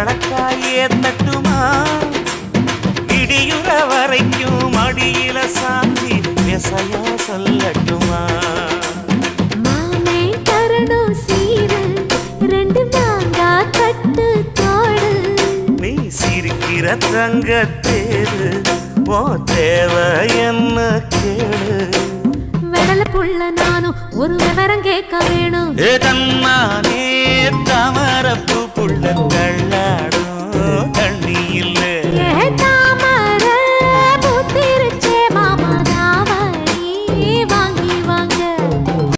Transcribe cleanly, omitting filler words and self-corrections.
பழக்காயே தட்டுமா இடியுற வரைக்கும் அடியில சாந்தி விசையா சொல்லட்டுமா மாமே தரணும் சீரு ரெண்டு மாங்கா கட்டு தோடு நீ சிரிக்கிற தங்கத்தேரு ஓ தேவை என்ன கேளு வெடல புள்ள நானும் ஒரு விவரம் கேட்க வேணும் ஏதம்மானே தாமரப்பூ புள்ள தள்ளாடும்